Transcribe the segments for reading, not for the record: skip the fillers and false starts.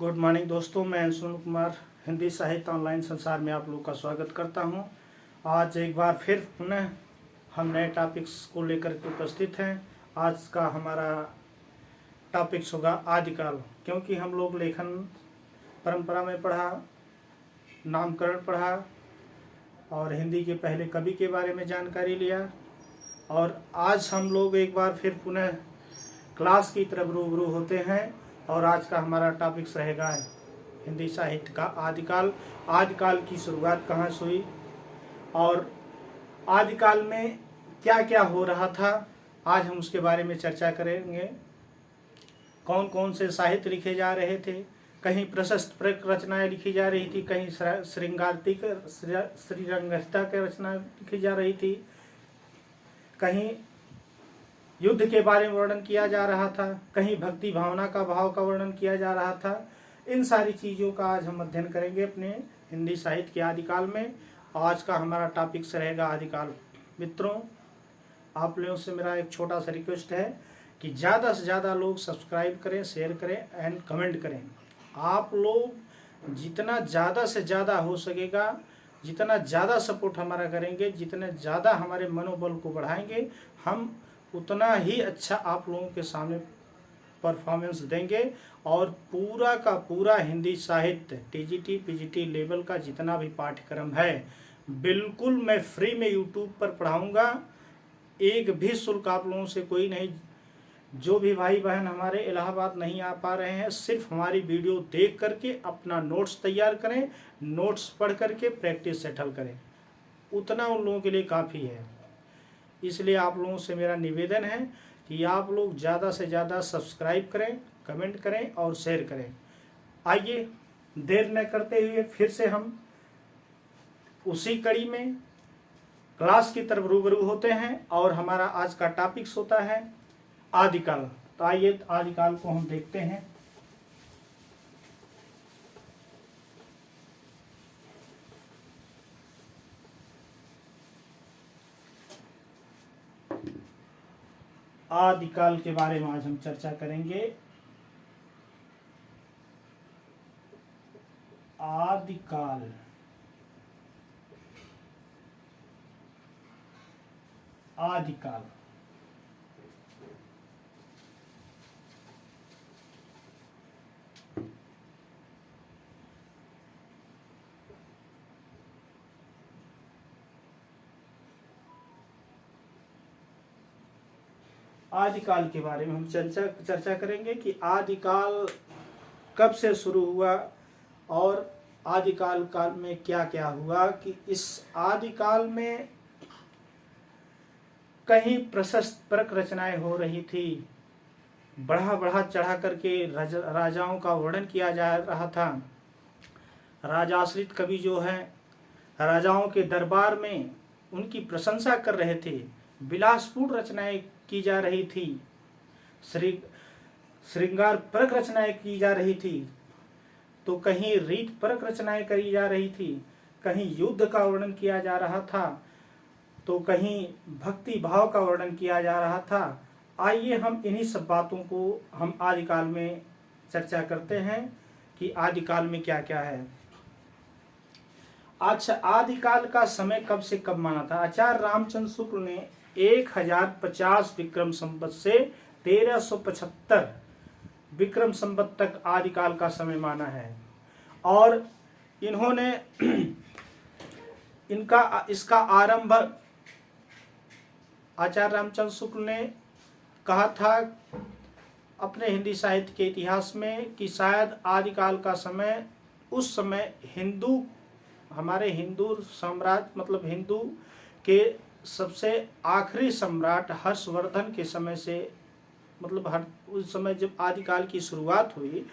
Good morning दोस्तों, मैं सुनील कुमार हिंदी साहित्य ऑनलाइन संसार में आप लोगों का स्वागत करता हूं। आज एक बार फिर पुनः हम नए टॉपिक्स को लेकर के उपस्थित हैं। आज का हमारा टॉपिक्स होगा आदिकाल, क्योंकि हम लोग लेखन परंपरा में पढ़ा, नामकरण पढ़ा और हिंदी के पहले कवि के बारे में जानकारी लिया। और आज हम लोग एक बार फिर पुनः क्लास की तरफ रूबरू होते हैं और आज का हमारा टॉपिक्स रहेगा हिंदी साहित्य का आदिकाल। आदिकाल की शुरुआत कहाँ से हुई और आदिकाल में क्या क्या हो रहा था, आज हम उसके बारे में चर्चा करेंगे। कौन कौन से साहित्य लिखे जा रहे थे, कहीं प्रशस्त रचनाएं लिखी जा रही थी, कहीं श्रृंगार्तिक श्रीरंगता की रचना लिखी जा रही थी, कहीं युद्ध के बारे में वर्णन किया जा रहा था, कहीं भक्ति भावना का भाव का वर्णन किया जा रहा था। इन सारी चीज़ों का आज हम अध्ययन करेंगे अपने हिंदी साहित्य के आदिकाल में। आज का हमारा टॉपिक्स रहेगा आदिकाल। मित्रों, आप लोगों से मेरा एक छोटा सा रिक्वेस्ट है कि ज़्यादा से ज़्यादा लोग सब्सक्राइब करें, शेयर करें एंड कमेंट करें। आप लोग जितना ज़्यादा से ज़्यादा हो सकेगा, जितना ज़्यादा सपोर्ट हमारा करेंगे, जितने ज़्यादा हमारे मनोबल को बढ़ाएंगे, हम उतना ही अच्छा आप लोगों के सामने परफॉर्मेंस देंगे। और पूरा का पूरा हिंदी साहित्य टीजीटी पीजीटी लेवल का जितना भी पाठ्यक्रम है बिल्कुल मैं फ्री में यूट्यूब पर पढ़ाऊँगा। एक भी शुल्क आप लोगों से कोई नहीं। जो भी भाई बहन हमारे इलाहाबाद नहीं आ पा रहे हैं, सिर्फ हमारी वीडियो देख करके अपना नोट्स तैयार करें, नोट्स पढ़ करके प्रैक्टिस सेटल करें, उतना उन लोगों के लिए काफ़ी है। इसलिए आप लोगों से मेरा निवेदन है कि आप लोग ज़्यादा से ज़्यादा सब्सक्राइब करें, कमेंट करें और शेयर करें। आइए देर न करते हुए फिर से हम उसी कड़ी में क्लास की तरफ रूबरू होते हैं और हमारा आज का टॉपिक्स होता है आदिकाल। तो आइए आदिकाल को हम देखते हैं। आदिकाल के बारे में आज हम चर्चा करेंगे। आदिकाल आदिकाल आदिकाल के बारे में हम चर्चा करेंगे कि आदिकाल कब से शुरू हुआ और आदिकाल काल में क्या क्या हुआ। कि इस आदिकाल में कहीं प्रशस्त रचनाएं हो रही थी, बढ़ा बढ़ा चढ़ा करके राजाओं का वर्णन किया जा रहा था। राजाश्रित कवि जो हैं राजाओं के दरबार में उनकी प्रशंसा कर रहे थे, विलासपूर्ण रचनाएं की जा रही थी, श्रृंगार परक रचनाएं की जा रही थी, तो कहीं रीत परक रचनाएं करी जा रही थी, कहीं युद्ध का वर्णन किया जा रहा था, तो कहीं भक्ति भाव का वर्णन किया जा रहा था। आइए हम इन्हीं सब बातों को हम आदिकाल में चर्चा करते हैं कि आदिकाल में क्या क्या है। अच्छा, आदिकाल का समय कब से कब माना था? आचार्य रामचंद्र शुक्ल ने 1050 विक्रम संवत से 1375 विक्रम संवत तक आदिकाल का समय माना है। और इन्होंने इसका आरंभ आचार्य रामचंद्र शुक्ल ने कहा था अपने हिंदी साहित्य के इतिहास में कि शायद आदिकाल का समय उस समय हमारे हिंदू साम्राज्य मतलब हिंदू के सबसे आखिरी सम्राट हर्षवर्धन के समय से, मतलब उस समय जब आदिकाल की शुरुआत हुई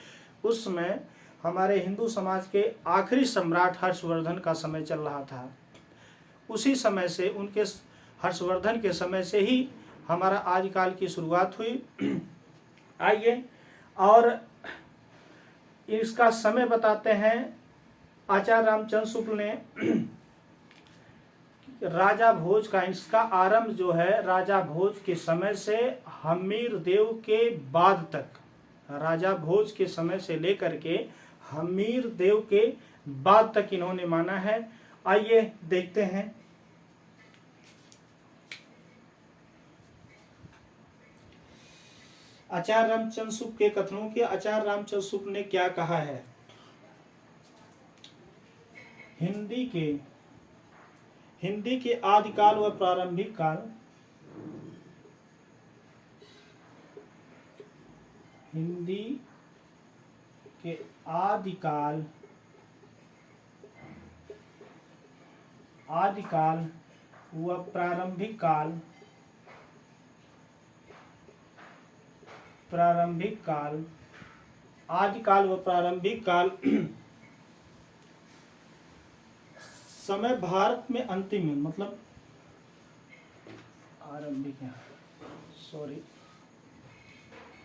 उस समय हमारे हिंदू समाज के आखिरी सम्राट हर्षवर्धन का समय चल रहा था। उसी समय से उनके हर्षवर्धन के समय से ही हमारा आदिकाल की शुरुआत हुई। आइए और इसका समय बताते हैं। आचार्य रामचंद्र शुक्ल ने राजा भोज का, इसका आरंभ जो है राजा भोज के समय से हमीर देव के बाद तक, राजा भोज के समय से लेकर के हमीर देव के बाद तक इन्होंने माना है। आइए देखते हैं। आचार्य रामचंद्र शुक्ल के कथनों के आचार्य रामचंद्र शुक्ल ने क्या कहा है? हिंदी के आदिकाल व प्रारंभिक काल, हिंदी के आदिकाल व प्रारंभिक काल, आदिकाल व प्रारंभिक काल समय भारत में अंतिम है, मतलब आरंभिक है, सॉरी,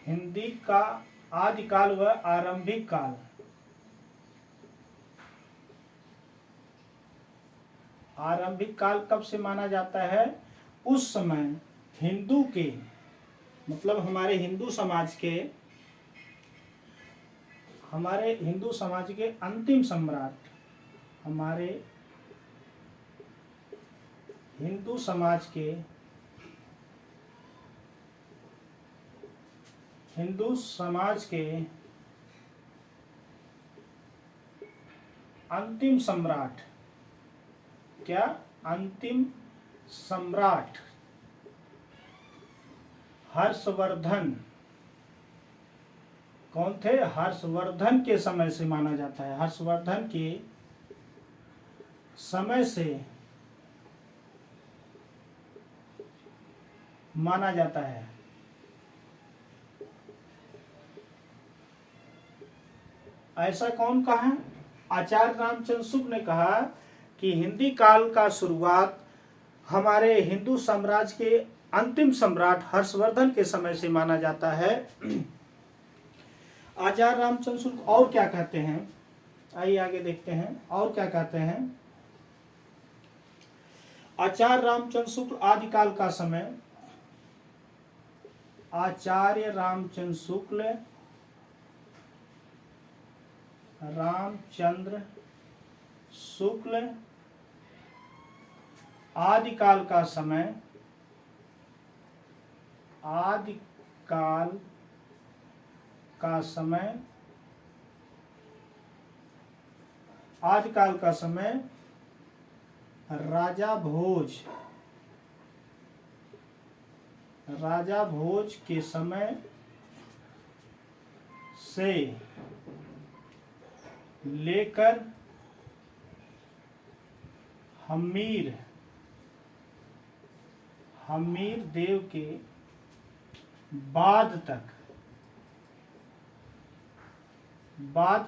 हिंदी का आदिकाल व आरंभिक काल, आरंभिक काल कब से माना जाता है? उस समय हिंदू के, मतलब हमारे हिंदू समाज के अंतिम सम्राट, हमारे हिंदू समाज के अंतिम सम्राट, क्या अंतिम सम्राट हर्षवर्धन कौन थे? हर्षवर्धन के समय से माना जाता है। हर्षवर्धन के समय से माना जाता है। ऐसा कौन कहा? आचार्य रामचंद्र शुक्ल ने कहा कि हिंदी काल का शुरुआत हमारे हिंदू साम्राज्य के अंतिम सम्राट हर्षवर्धन के समय से माना जाता है। आचार्य रामचंद्र शुक्ल और क्या कहते हैं? आइए आगे देखते हैं और क्या कहते हैं। आचार्य रामचंद्र शुक्ल आदिकाल का समय, आचार्य रामचंद्र शुक्ल आदिकाल का समय, आदिकाल का समय राजा भोज के समय से लेकर हमीर देव के बाद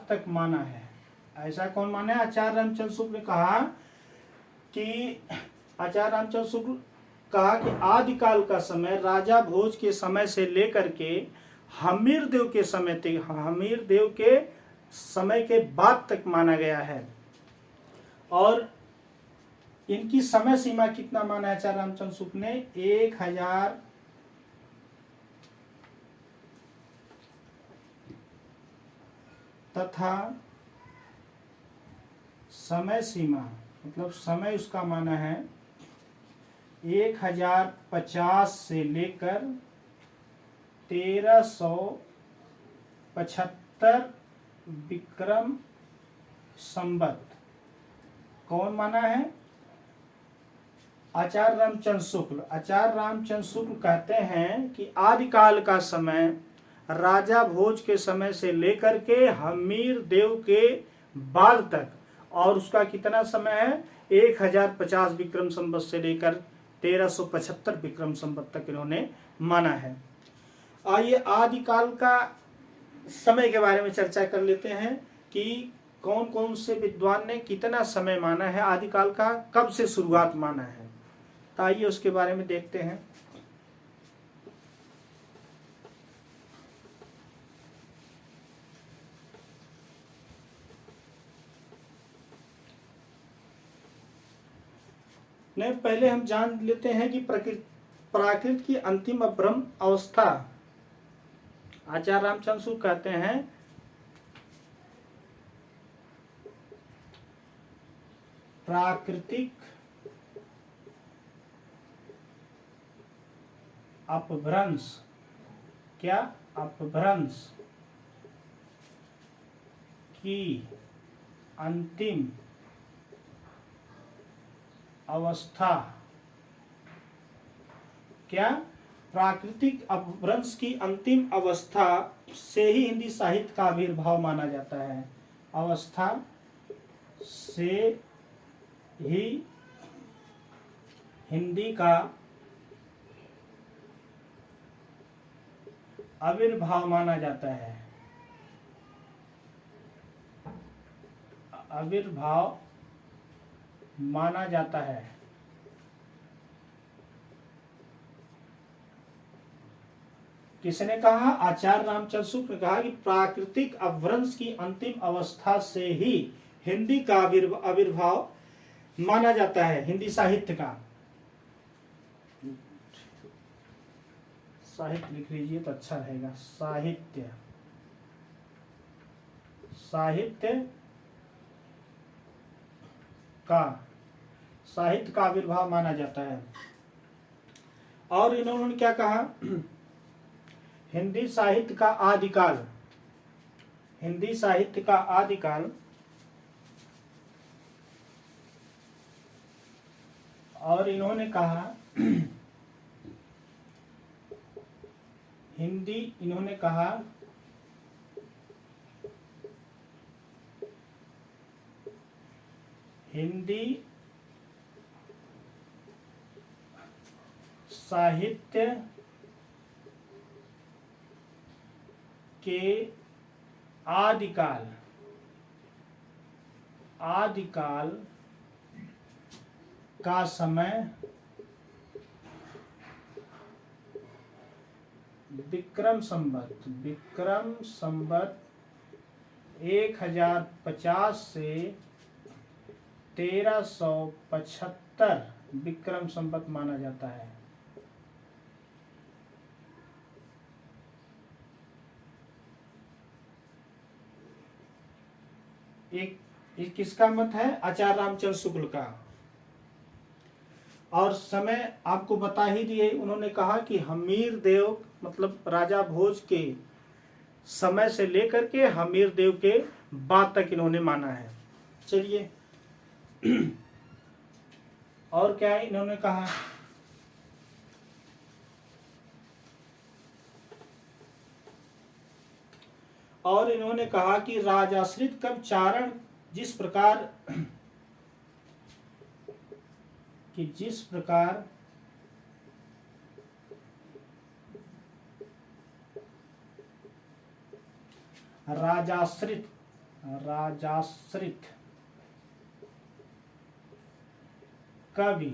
तक माना है। ऐसा कौन माना है? आचार्य रामचंद्र शुक्ल ने कहा कि आदिकाल का समय राजा भोज के समय से लेकर के हमीर देव के समय के बाद तक माना गया है। और इनकी समय सीमा कितना माना है आचार्य रामचंद्र शुक्ल ने? 1000 तथा समय सीमा, मतलब समय उसका माना है 1050 से लेकर 1375 विक्रम संवत। कौन माना है? आचार्य रामचंद्र शुक्ल कहते हैं कि आदिकाल का समय राजा भोज के समय से लेकर के हमीर देव के बाद तक, और उसका कितना समय है? 1050 विक्रम संवत से लेकर 1375 विक्रम संवत तक इन्होंने माना है। आइए आदिकाल का समय के बारे में चर्चा कर लेते हैं कि कौन कौन से विद्वान ने कितना समय माना है, आदिकाल का कब से शुरुआत माना है। तो आइए उसके बारे में देखते हैं। पहले हम जान लेते हैं कि प्राकृत की अंतिम ब्रह्म अवस्था। आचार्य रामचंद्र शुक्ल कहते हैं प्राकृतिक अपभ्रंश, क्या अपभ्रंश की अंतिम अवस्था, क्या प्राकृतिक अपभ्रंश की अंतिम अवस्था से ही हिंदी साहित्य का आविर्भाव माना जाता है। अवस्था से ही हिंदी का आविर्भाव माना जाता है। आविर्भाव माना जाता है। किसने कहा? आचार्य रामचंद्र शुक्ल ने कहा कि प्राकृतिक अपभ्रंश की अंतिम अवस्था से ही हिंदी का आविर्भाव माना जाता है, हिंदी साहित्य का। साहित्य लिख लीजिए तो अच्छा रहेगा। साहित्य, साहित्य का आविर्भाव माना जाता है। और इन्होंने क्या कहा? हिंदी साहित्य का आदिकाल, हिंदी साहित्य का आदिकाल और इन्होंने कहा इन्होंने कहा हिंदी साहित्य के आदिकाल का समय विक्रम संवत 1050 से 1375 विक्रम संवत माना जाता है। एक किसका मत है? आचार्य रामचंद्र शुक्ल का। और समय आपको बता ही दिए। उन्होंने कहा कि हमीर देव मतलब राजा भोज के समय से लेकर के हमीर देव के बाद तक इन्होंने माना है। चलिए और क्या है इन्होंने कहा? और इन्होंने कहा कि राजाश्रित कवि चारण जिस प्रकार राजाश्रित कवि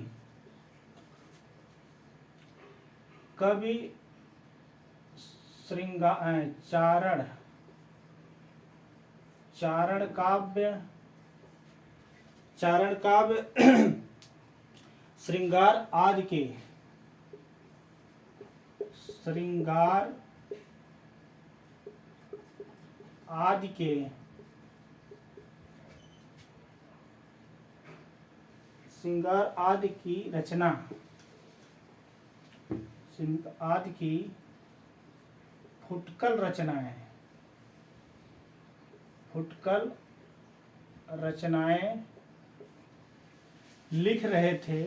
चारण काव्य श्रृंगार आदि के की रचना आदि की फुटकल रचनाएं लिख रहे थे।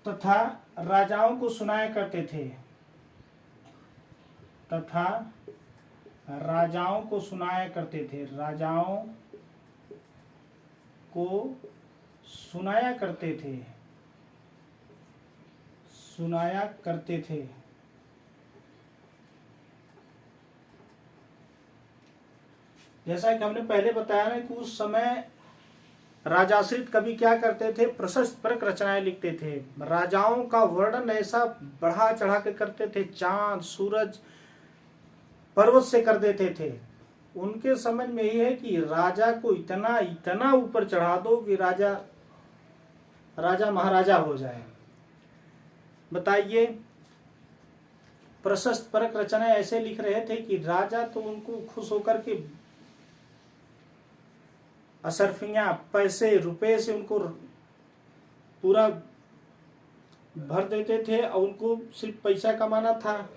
तथा राजाओं को सुनाया करते थे। राजाओं को सुनाया करते थे। जैसा कि हमने पहले बताया ना कि उस समय राजाश्रित कवि क्या करते थे? प्रशस्त रचनाएं लिखते थे। राजाओं का वर्णन ऐसा बढ़ा चढ़ा के करते थे, चांद सूरज पर्वत से कर देते थे। उनके समझ में यही है कि राजा को इतना ऊपर चढ़ा दो कि राजा महाराजा हो जाए। बताइए। प्रशस्त परक रचनाएं ऐसे लिख रहे थे कि राजा तो उनको खुश होकर के असरफियां पैसे रुपए से उनको पूरा भर देते थे और उनको सिर्फ पैसा कमाना था।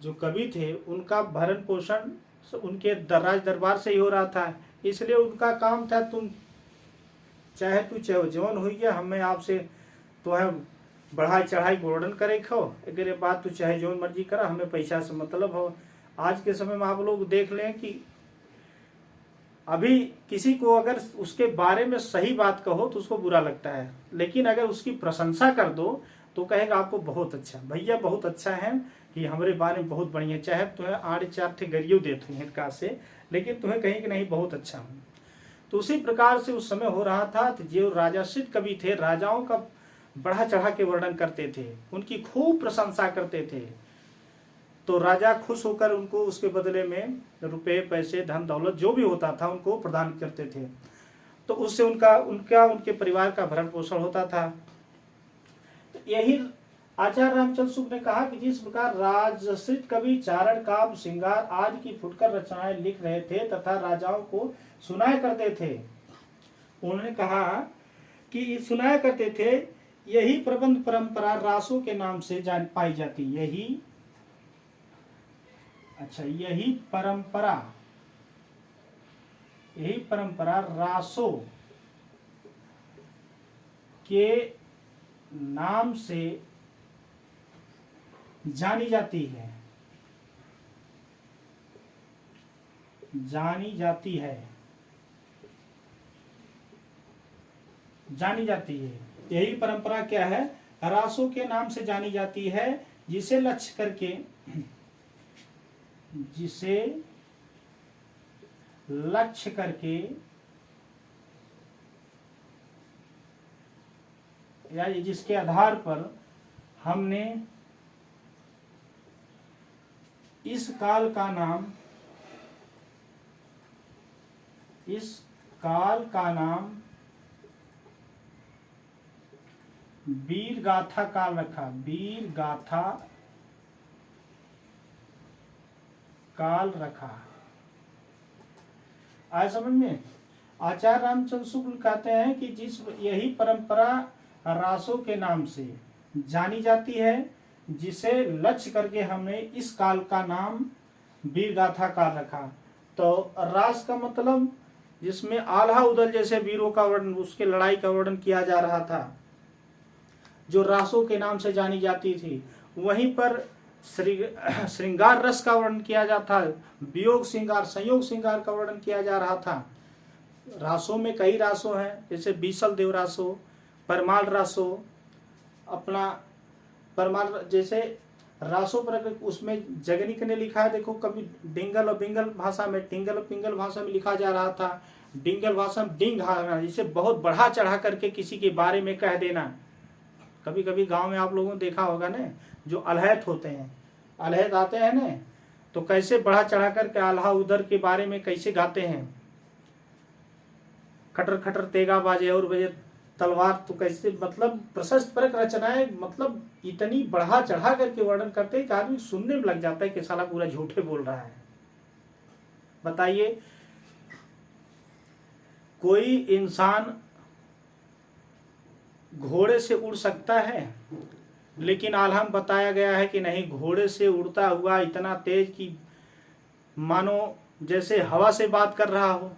जो कवि थे उनका भरण पोषण उनके राज दरबार से ही हो रहा था, इसलिए उनका काम था तुम चाहे तू चाहे जौन हुई है, हमें आपसे तो है बढ़ाई चढ़ाई गोल्डन करे खो, अगर ये बात तू चाहे जौन मर्जी करा, हमें पैसा से मतलब हो। आज के समय में आप लोग देख लें कि अभी किसी को अगर उसके बारे में सही बात कहो तो उसको बुरा लगता है, लेकिन अगर उसकी प्रशंसा कर दो तो कहेगा आपको बहुत अच्छा, भैया बहुत अच्छा है कि हमारे बारे में बहुत बढ़िया, चाहे तुम्हें 8-4 ठे गरियो देते हैं का से, लेकिन तुम्हें कहीं कि नहीं बहुत अच्छा हूँ। तो उसी प्रकार से उस समय हो रहा था। तो जो राजाश्रित कवि थे राजाओं का बढ़ा चढ़ा के वर्णन करते थे, उनकी खूब प्रशंसा करते थे, तो राजा खुश होकर उनको उसके बदले में रुपए पैसे धन दौलत जो भी होता था उनको प्रदान करते थे। तो उससे उनके परिवार का भरण पोषण होता था। यही आचार्य रामचंद्र शुक्ल ने कहा कि जिस प्रकार राजश्रित कवि चारण काव्य श्रृंगार आदि की फुटकर रचनाएं लिख रहे थे तथा राजाओं को सुनाया करते थे, उन्होंने कहा कि सुनाया करते थे, यही प्रबंध परंपरा रासों के नाम से जान पाई जाती। यही परंपरा रासों के नाम से जानी जाती है। यही परंपरा क्या है? रासों के नाम से जानी जाती है, जिसे लक्ष्य करके या जिसके आधार पर हमने इस काल का नाम वीर गाथा काल रखा। वीर गाथा काल रखा। आज समझ में? आचार्य रामचंद्र शुक्ल कहते हैं कि यही परंपरा रासों के नाम से जानी जाती है, जिसे लक्ष्य करके हमने इस काल का नाम वीर गाथा काल रखा। तो रास का मतलब जिसमें आल्हा उदल जैसे वीरों का वर्णन, उसके लड़ाई का वर्णन किया जा रहा था, जो रासों के नाम से जानी जाती थी। वहीं पर श्रृंगार रस का वर्णन किया जाता था, वियोग श्रृंगार संयोग श्रृंगार का वर्णन किया जा रहा था। रासों में कई रासों हैं, जैसे बीसल देव रासो, परमाल रासो, अपना परमाल जैसे रासों पर उसमें जगनिक ने लिखा है, देखो कभी डिंगल और बिंगल भाषा में, टिंगल और पिंगल भाषा में लिखा जा रहा था। डिंगल भाषा में डिंग जिसे बहुत बढ़ा चढ़ा करके किसी के बारे में कह देना। कभी कभी गांव में आप लोगों ने देखा होगा ना, जो अलहैत होते हैं, अलहैत आते हैं ना, तो कैसे बढ़ा चढ़ा करके आल्हा उदर के बारे में कैसे गाते हैं, खटर खटर तेगा बाजे और बजे तलवार, तो कैसे मतलब प्रशस्त परक रचनाएं मतलब इतनी बढ़ा चढ़ा करके वर्णन करते हैं कि आदमी सुनने में लग जाता है कि साला पूरा झूठे बोल रहा है। बताइए, कोई इंसान घोड़े से उड़ सकता है, लेकिन आल्हा में बताया गया है कि नहीं, घोड़े से उड़ता हुआ इतना तेज कि मानो जैसे हवा से बात कर रहा हो।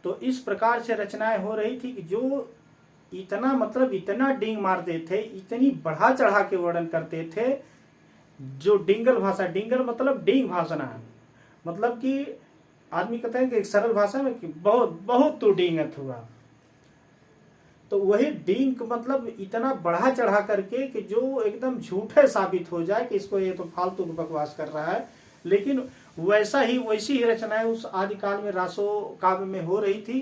तो इस प्रकार से रचनाएं हो रही थी कि जो इतना मतलब इतना डिंग मारते थे, इतनी बढ़ा चढ़ा के वर्णन करते थे। जो डिंगल भाषा, डिंगल मतलब डिंग भाषण, मतलब कि आदमी कहते हैं कि एक सरल भाषा में कि बहुत बहुत तो डिंगत हुआ, तो वही डिंग मतलब इतना बढ़ा चढ़ा करके कि जो एकदम झूठे साबित हो जाए कि इसको ये तो फालतू बकवास कर रहा है। लेकिन वैसी ही रचनाएं उस आदिकाल में रासो काव्य में हो रही थी।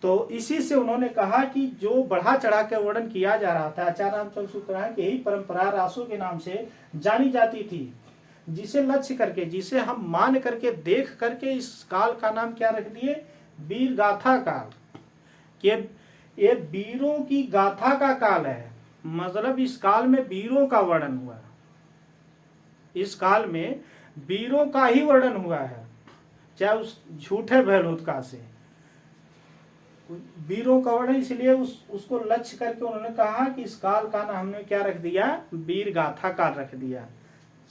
तो इसी से उन्होंने कहा कि जो बढ़ा चढ़ा के वर्णन किया जा रहा था, आचार्य रामचंद्र शुक्ल की यही परंपरा रासों के नाम से जानी जाती थी, जिसे लक्ष्य करके, जिसे हम मान करके देख करके इस काल का नाम क्या रख दिए, वीर गाथा काल। ये वीरों की गाथा का काल है। मतलब इस काल में वीरों का वर्णन हुआ है, इस काल में वीरों का ही वर्णन हुआ है, चाहे उस झूठे भयलुत्का से वीरों का वर्णन। इसलिए उसको लक्ष्य करके उन्होंने कहा कि इस काल का नाम हमने क्या रख दिया, वीर गाथा काल रख दिया।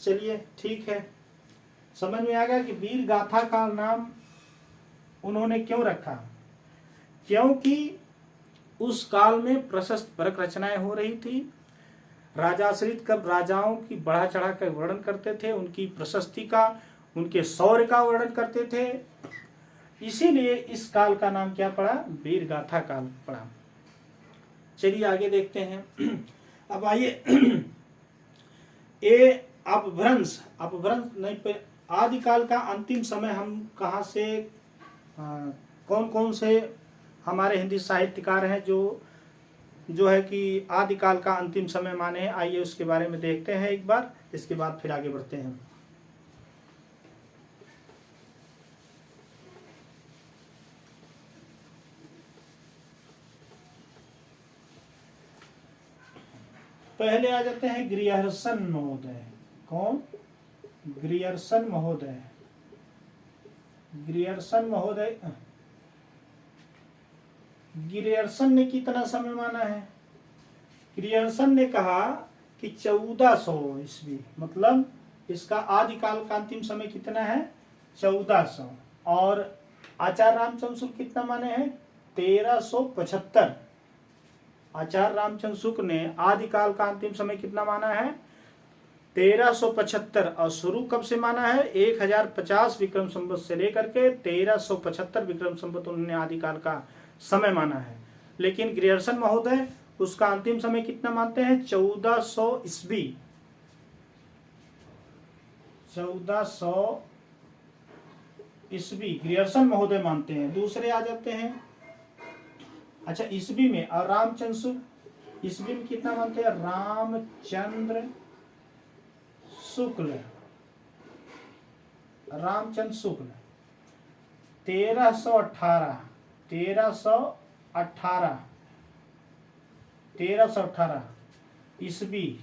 चलिए ठीक है, समझ में आ गया कि वीर गाथा का नाम उन्होंने क्यों रखा, क्योंकि उस काल में प्रशस्त परक रचनाएं हो रही थी। राजाश्रित कब राजाओं की बढ़ा चढ़ा कर वर्णन करते थे, उनकी प्रशस्ति का, उनके शौर्य का वर्णन करते थे, इसीलिए इस काल का नाम क्या पड़ा, वीर गाथा काल पड़ा। चलिए आगे देखते हैं। अब आइए अपभ्रंश नहीं, आदिकाल का अंतिम समय हम कहाँ से, कौन कौन से हमारे हिंदी साहित्यकार हैं जो है कि आदिकाल का अंतिम समय माने हैं, आइए उसके बारे में देखते हैं एक बार, इसके बाद फिर आगे बढ़ते हैं। पहले आ जाते हैं ग्रियर्सन महोदय। कौन, ग्रियर्सन महोदय। ग्रियर्सन ने कितना समय माना है, ग्रियर्सन ने कहा कि 1400 ईस्वी, मतलब इसका आदिकाल का अंतिम समय कितना है, 1400। और आचार्य रामचंद्र शुक्ल कितना माने हैं, 1375। आचार्य रामचंद्र शुक्ल ने आदिकाल का अंतिम समय कितना माना है, 1375। और शुरू कब से माना है, 1050 विक्रम संवत से लेकर के 1375 विक्रम संवत उन्होंने आदिकाल का समय माना है। लेकिन ग्रियर्सन महोदय उसका अंतिम समय कितना मानते हैं, 1400 ईस्वी। 1400 ईस्वी ग्रियर्सन महोदय मानते हैं। दूसरे आ जाते हैं, अच्छा ईस्वी में, और रामचंद्र शुक्ल ईस्वी में कितना मानते हैं, रामचंद्र शुक्ल 1318 ईस्वी,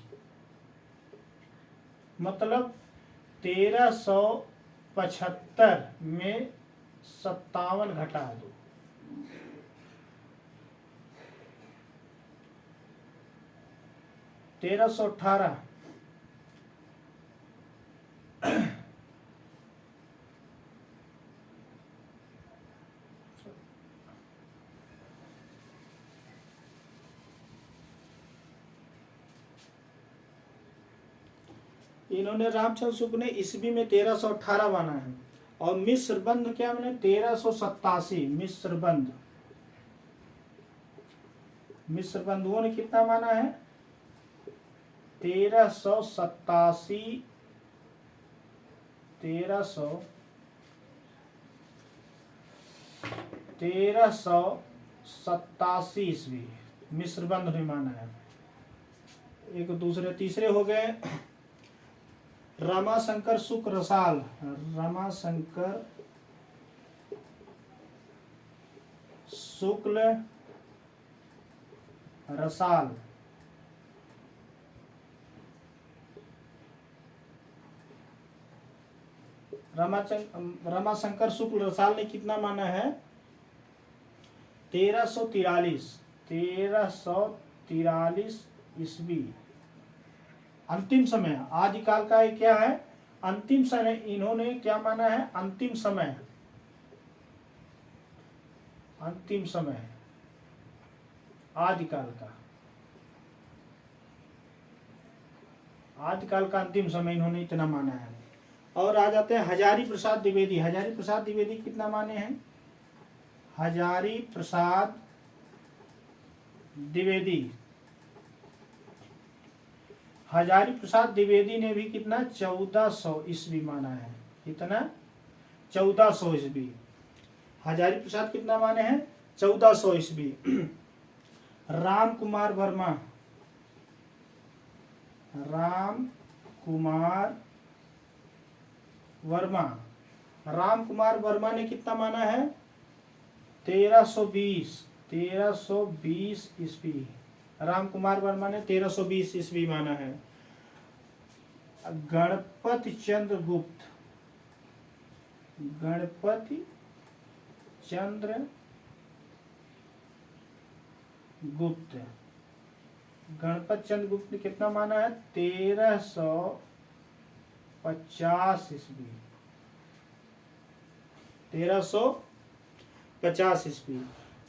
मतलब 1375 में 57 घटा दो, 1318। इन्होंने रामचंद्र शुक्ल ने ईस्वी में 1318 माना है, और मिस्र बंध क्या मैंने 1387। मिस्र बंधुओं ने कितना माना है, 1387 ईस्वी मिस्र बंधु ने माना है। एक दूसरे तीसरे हो गए रमाशंकर शुक्ल रसाल। रमाशंकर शुक्ल रसाल, रमाशंकर शुक्ल रसाल ने कितना माना है, 1343 ईस्वी। अंतिम समय आदिकाल का क्या है, अंतिम समय इन्होंने क्या माना है, अंतिम समय आदिकाल का अंतिम समय इन्होंने इतना माना है। और आ जाते हैं हजारी प्रसाद द्विवेदी। हजारी प्रसाद द्विवेदी कितना माने हैं, हजारी प्रसाद द्विवेदी ने भी कितना 1400 ईस्वी माना है। कितना, 1400 ईस्वी। हजारी प्रसाद कितना माने हैं, 1400 ईस्वी। राम कुमार वर्मा ने कितना माना है, 1320 ईस्वी। राम कुमार वर्मा ने 1320 ईस्वी माना है। गणपति चंद्र गुप्त, गणपति चंद्र गुप्त, गणपति चंद्र गुप्त ने कितना माना है? 1350 ईस्वी, 1350 ईस्वी।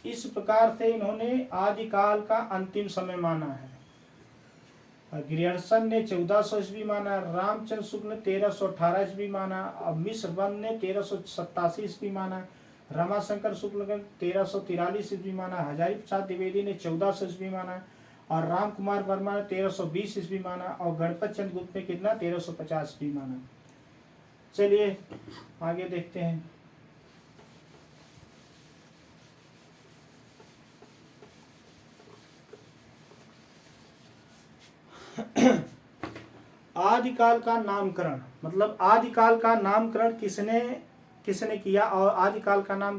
इस प्रकार से इन्होंने आदिकाल का अंतिम समय माना है। ग्रियर्सन ने 1400 ईस्वी माना, रामचंद्र शुक्ल ने 1318 ईस्वी माना, और मिश्रबंध ने 1387 ईस्वी माना, रमाशंकर शुक्ल ने 1343 ईस्वी माना, हजारी प्रसाद द्विवेदी ने 1400 ईस्वी माना, और राम कुमार वर्मा ने 1320 ईस्वी माना, और गणपत चंद्र गुप्त ने कितना? 1350 ईस्वी माना। चलिए आगे देखते हैं। आदिकाल का नामकरण, मतलब आदिकाल का नामकरण किसने किसने किया, और आदिकाल का नाम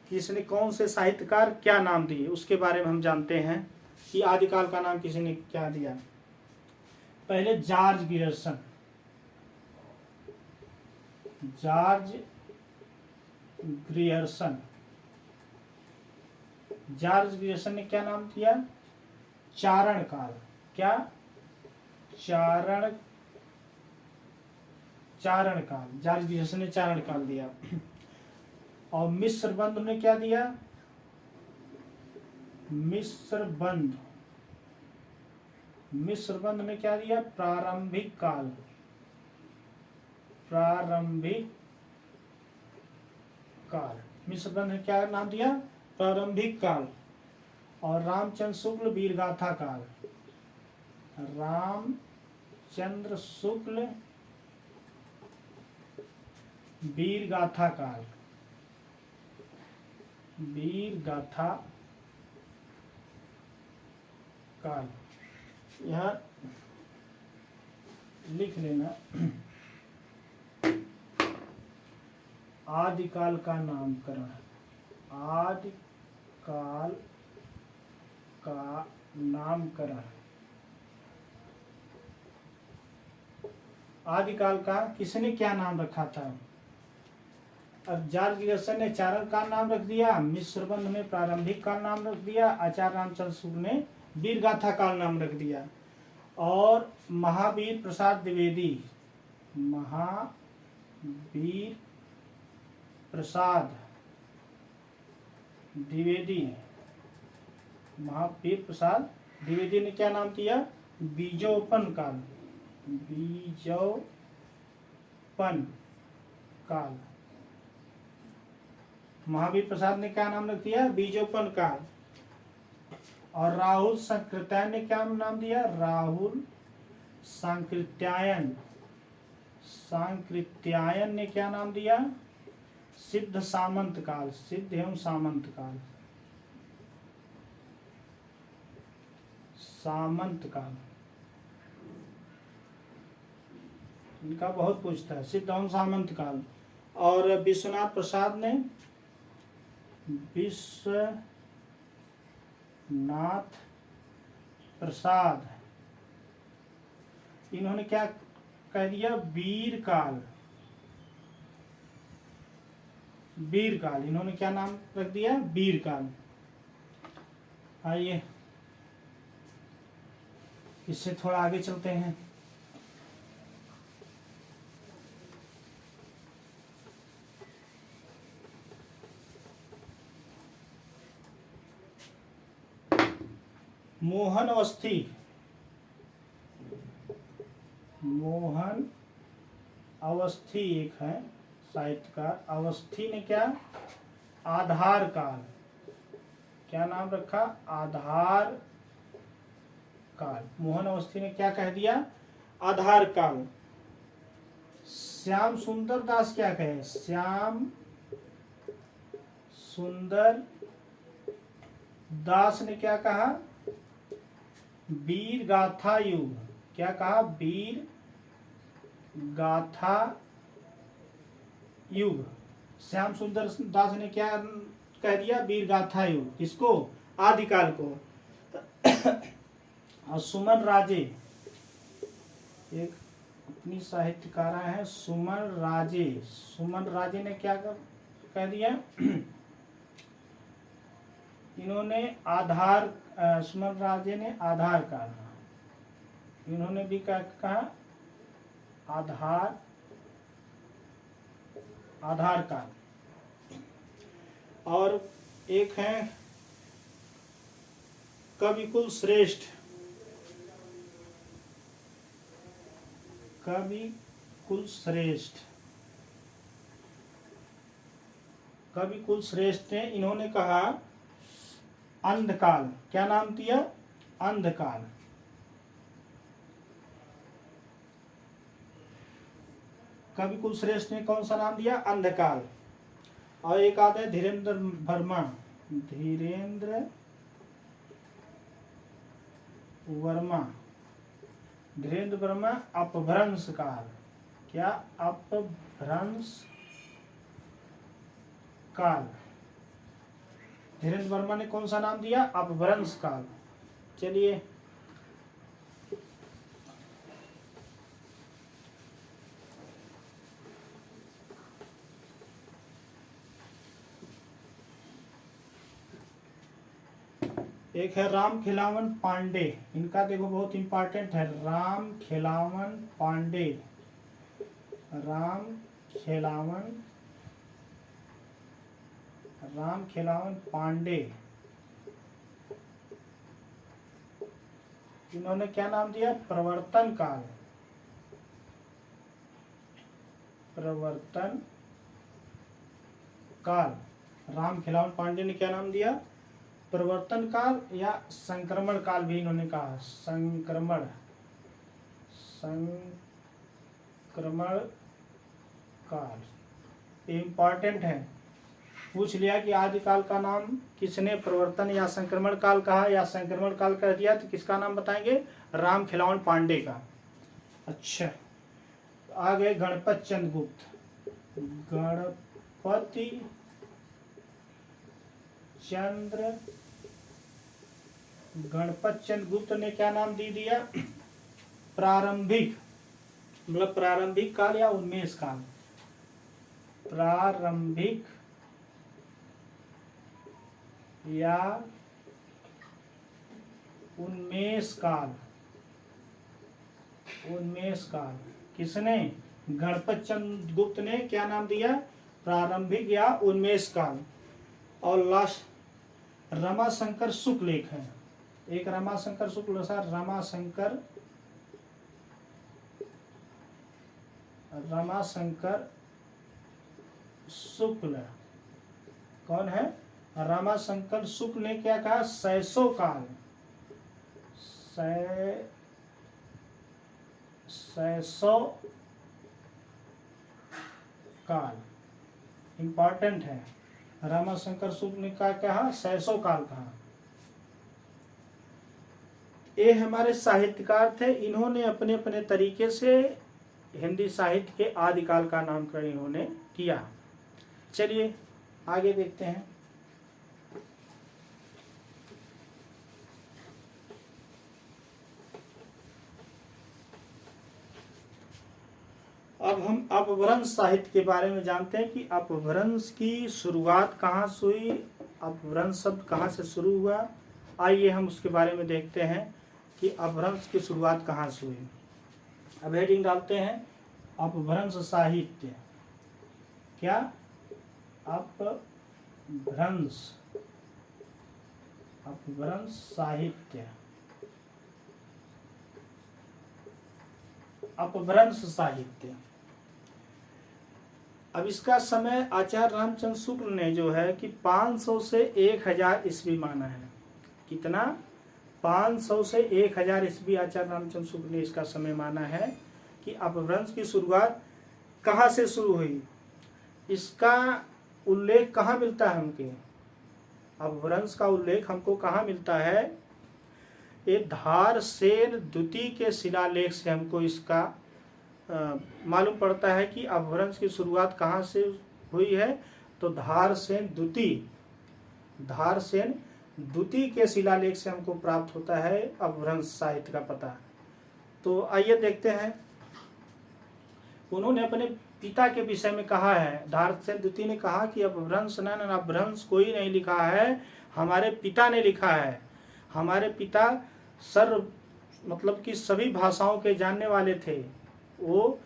किसने, कौन से साहित्यकार क्या नाम दिए, उसके बारे में हम जानते हैं कि आदिकाल का नाम किसी ने क्या दिया। पहले George Grierson, George Grierson, George Grierson ने क्या नाम दिया? चारण काल। क्या? चारण काल, जॉर्ज ग्रियर्सन ने चारण काल दिया। और मिश्रबंध ने क्या दिया? मिश्रबंध ने क्या दिया? प्रारंभिक काल, प्रारंभिक काल। मिश्रबंध ने क्या नाम दिया? प्रारंभिक काल। और रामचंद्र शुक्ल वीरगाथा काल, रामचंद्र शुक्ल वीरगाथा काल, वीरगाथा काल, यहाँ लिख लेना। आदिकाल का नामकरण, आदिकाल का नामकरण, आदिकाल का किसने क्या नाम रखा था? अब जॉर्ज ग्रियर्सन ने चारण काल नाम रख दिया, मिश्रबंध ने प्रारंभिक काल नाम रख दिया, आचार्य रामचंद्र शुक्ल ने वीरगाथा काल नाम रख दिया। और महावीर प्रसाद द्विवेदी, महावीर प्रसाद द्विवेदी, महावीर प्रसाद द्विवेदी ने क्या नाम दिया? बीजोपन काल, बीजोपन काल। महावीर प्रसाद ने क्या नाम रख दिया? बीजोपन काल। और राहुल सांकृत्यायन ने क्या नाम दिया? राहुल सांकृत्यायन, सांकृत्यायन ने क्या नाम दिया? सिद्ध सामंत काल, सिद्ध एवं सामंत काल, सामंत काल। इनका बहुत पूछता है, सिद्ध एवं सामंत काल। और विश्वनाथ प्रसाद ने, विश्वनाथ प्रसाद, इन्होंने क्या कह दिया? वीर काल, वीर काल। इन्होंने क्या नाम रख दिया? वीर काल। आइए इससे थोड़ा आगे चलते हैं। मोहन अवस्थी, मोहन अवस्थी एक है साहित्यकार। अवस्थी ने क्या? आधार काल, क्या नाम रखा? आधार काल। मोहन अवस्थी ने क्या कह दिया? आधार काल। श्याम सुंदर दास क्या कहे? श्याम सुंदर दास ने क्या कहा? वीर गाथा युग। क्या कहा? वीर गाथा युग। श्याम सुंदर दास ने क्या कह दिया? वीर गाथा युग। किसको? आदिकाल को। सुमन राजे, एक अपनी साहित्यकारा है सुमन राजे। सुमन राजे ने क्या कह दिया, इन्होंने सुमन राजे ने आधार कार्ड, इन्होंने भी क्या कहा, आधार कार्ड। और एक है कविकुल श्रेष्ठ, कविकुल श्रेष्ठ ने इन्होंने कहा अंधकाल, क्या नाम दिया, अंधकाल। कविकुल श्रेष्ठ ने कौन सा नाम दिया, अंधकाल। और एक आता है धीरेन्द्र वर्मा अपभ्रंश काल, क्या, अपभ्रंश काल। धीरेन्द्र वर्मा ने कौन सा नाम दिया, अपभ्रंश काल। चलिए एक है राम खिलावन पांडे, इनका देखो बहुत इंपॉर्टेंट है, राम खिलावन पांडे। इन्होंने क्या नाम दिया, प्रवर्तन काल। राम खिलावन पांडे ने क्या नाम दिया, प्रवर्तन काल या संक्रमण काल भी इन्होंने कहा, संक्रमण काल। इम्पॉर्टेंट है, पूछ लिया कि आदिकाल का नाम किसने प्रवर्तन या संक्रमण काल कहा या संक्रमण काल कह दिया, तो किसका नाम बताएंगे, राम खिलावन पांडे का। अच्छा, आगे गणपत चंद्र गुप्त, गणपत चंद्र गुप्त ने क्या नाम दे दिया, प्रारंभिक, मतलब प्रारंभिक काल या उन्मेष काल, प्रारंभिक या उन्मेष काल। किसने, गणपत चंद्र गुप्त ने क्या नाम दिया, प्रारंभिक या उन्मेष काल। और लास्ट रमाशंकर शुक्ल एक है, एक रमाशंकर शुक्ल, रमाशंकर शुक्ल कौन है, रमाशंकर शुक्ल ने क्या कहा, सैसो काल, इंपॉर्टेंट है। रमाशंकर शुक्ल ने क्या कहा, सैसो काल कहा। ये हमारे साहित्यकार थे, इन्होंने अपने अपने तरीके से हिंदी साहित्य के आदिकाल का नामकरण इन्होंने किया। चलिए आगे देखते हैं। अब हम अपभ्रंश साहित्य के बारे में जानते हैं कि अपभ्रंश की शुरुआत कहाँ से हुई, अपभ्रंश शब्द कहाँ से शुरू हुआ। आइए हम उसके बारे में देखते हैं कि अपभ्रंश की शुरुआत कहाँ से हुई। अब हेडिंग डालते हैं, अपभ्रंश साहित्य, क्या, अपभ्रंश साहित्य, अपभ्रंश साहित्य। अब इसका समय आचार्य रामचंद्र शुक्ल ने जो है कि 500 से 1000 ईस्वी माना है। कितना, 500 से 1000 ईस्वी आचार्य रामचंद्र शुक्ल ने इसका समय माना है कि अपभ्रंश की शुरुआत कहाँ से शुरू हुई। इसका उल्लेख कहाँ मिलता है हमके, अपभ्रंश का उल्लेख हमको कहाँ मिलता है, ये धारसेन द्वितीय के शिलालेख से हमको इसका मालूम पड़ता है कि अपभ्रंश की शुरुआत कहाँ से हुई है। तो धारसेन द्वितीय के शिलालेख से हमको प्राप्त होता है अपभ्रंश साहित्य का पता। तो आइए देखते हैं। उन्होंने अपने पिता के विषय में कहा है, धारसेन द्वितीय ने कहा कि अपभ्रंश न अपभ्रंश कोई नहीं लिखा है, हमारे पिता ने लिखा है। हमारे पिता मतलब कि सभी भाषाओं के जानने वाले थे, वो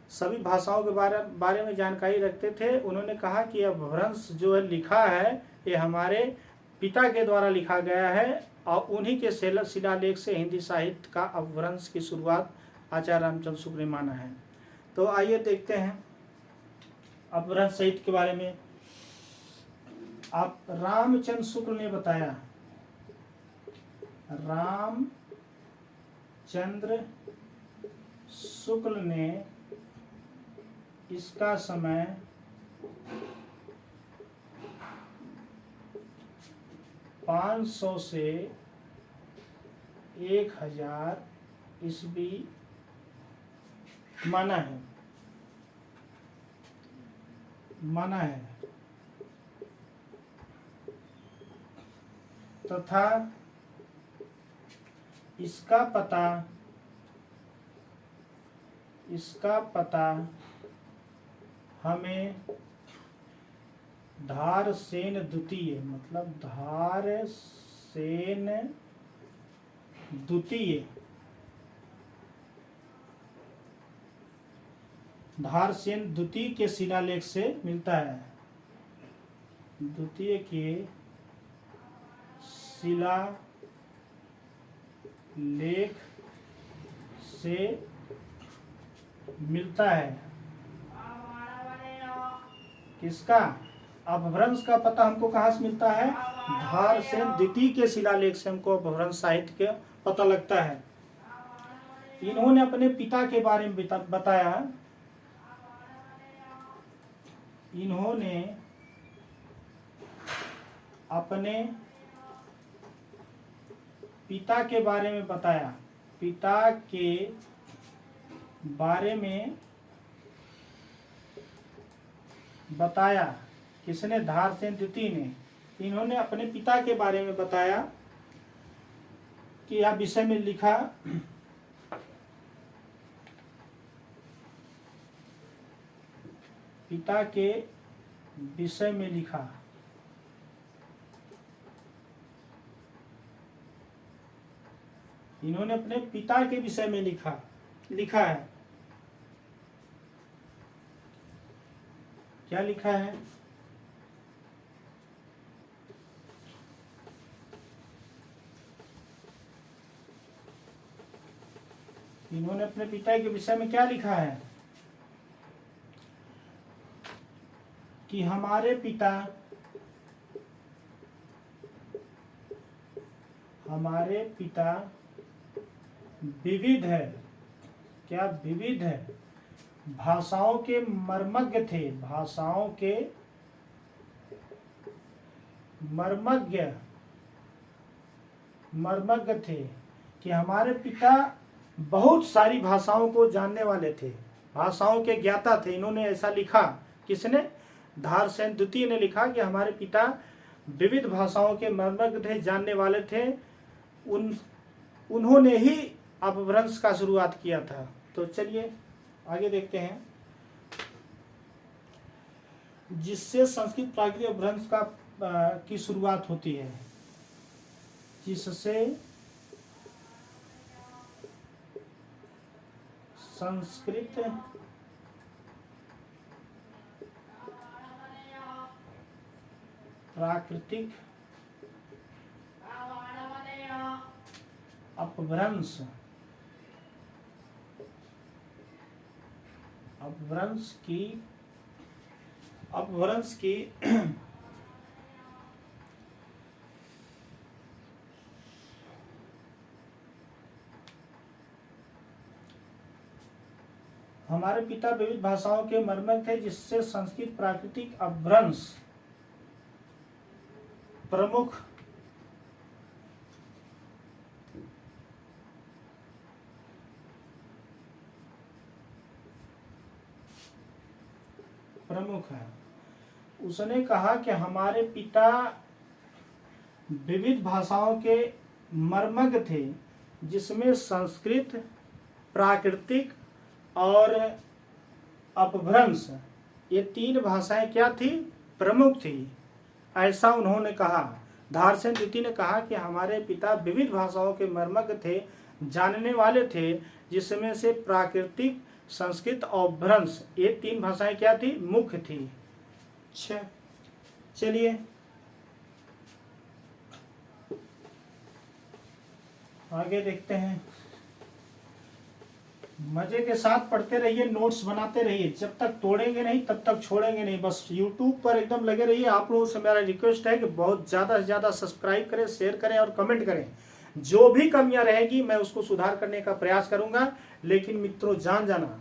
सभी भाषाओं के बारे में जानकारी रखते थे। उन्होंने कहा कि अपभ्रंश जो है लिखा है ये हमारे पिता के द्वारा लिखा गया है और उन्हीं के शिलालेख से हिंदी साहित्य का अपभ्रंश की शुरुआत आचार्य रामचंद्र शुक्ल ने माना है। तो आइए देखते हैं अपभ्रंश साहित्य के बारे में। आप रामचंद्र शुक्ल ने बताया, रामचंद्र शुक्ल ने इसका समय 500 से 1000 ईस्वी माना है तथा इसका पता हमें धारसेन द्वितीय मतलब धारसेन द्वितीय के शिलालेख से मिलता है। द्वितीय के शिलालेख से मिलता है। किसका? अपभ्रंश का पता हमको कहाँ से मिलता है? धारसेन द्वितीय के शिलालेख से हमको अपभ्रंश साहित्य का पता लगता है। इन्होंने अपने पिता के बारे में बताया। इन्होंने अपने पिता के बारे में बताया। पिता के बारे में बताया किसने? धारसेन द्वितीय ने। इन्होंने अपने पिता के बारे में बताया कि यह विषय में लिखा पिता के विषय में लिखा। इन्होंने अपने पिता के विषय में लिखा है। क्या लिखा है? इन्होंने अपने पिता के विषय में क्या लिखा है कि हमारे पिता विविध है। क्या विविध है? भाषाओं के मर्मज्ञ थे। भाषाओं के मर्मज्ञ थे कि हमारे पिता बहुत सारी भाषाओं को जानने वाले थे, भाषाओं के ज्ञाता थे। इन्होंने ऐसा लिखा। किसने? धारसेन द्वितीय ने लिखा कि हमारे पिता विविध भाषाओं के मर्मज्ञ थे, जानने वाले थे। उन्होंने ही अपभ्रंश का शुरुआत किया था। तो चलिए आगे देखते हैं। जिससे संस्कृत प्राकृतिक अपभ्रंश की शुरुआत होती है। जिससे संस्कृत प्राकृतिक अपभ्रंश की हमारे पिता विविध भाषाओं के मर्मज्ञ थे, जिससे संस्कृत प्राकृतिक अपभ्रंश प्रमुख है। उसने कहा कि हमारे पिता विविध भाषाओं के मर्मज्ञ थे, जिसमें संस्कृत, प्राकृतिक और अपभ्रंश, ये 3 भाषाएं क्या थी? प्रमुख थी। ऐसा उन्होंने कहा। धारसेन द्वितीय ने कहा कि हमारे पिता विविध भाषाओं के मर्मज्ञ थे, जानने वाले थे, जिसमें से प्राकृतिक, संस्कृत और भ्रंश, ये 3 भाषाएं क्या थी? मुख्य थी। अच्छा, चलिए आगे देखते हैं। मजे के साथ पढ़ते रहिए, नोट्स बनाते रहिए, जब तक तोड़ेंगे नहीं तब तक छोड़ेंगे नहीं। बस यूट्यूब पर एकदम लगे रहिए। आप लोगों से मेरा रिक्वेस्ट है कि बहुत ज़्यादा से ज़्यादा सब्सक्राइब करें, शेयर करें और कमेंट करें। जो भी कमियां रहेगी मैं उसको सुधार करने का प्रयास करूंगा। लेकिन मित्रों, जान जाना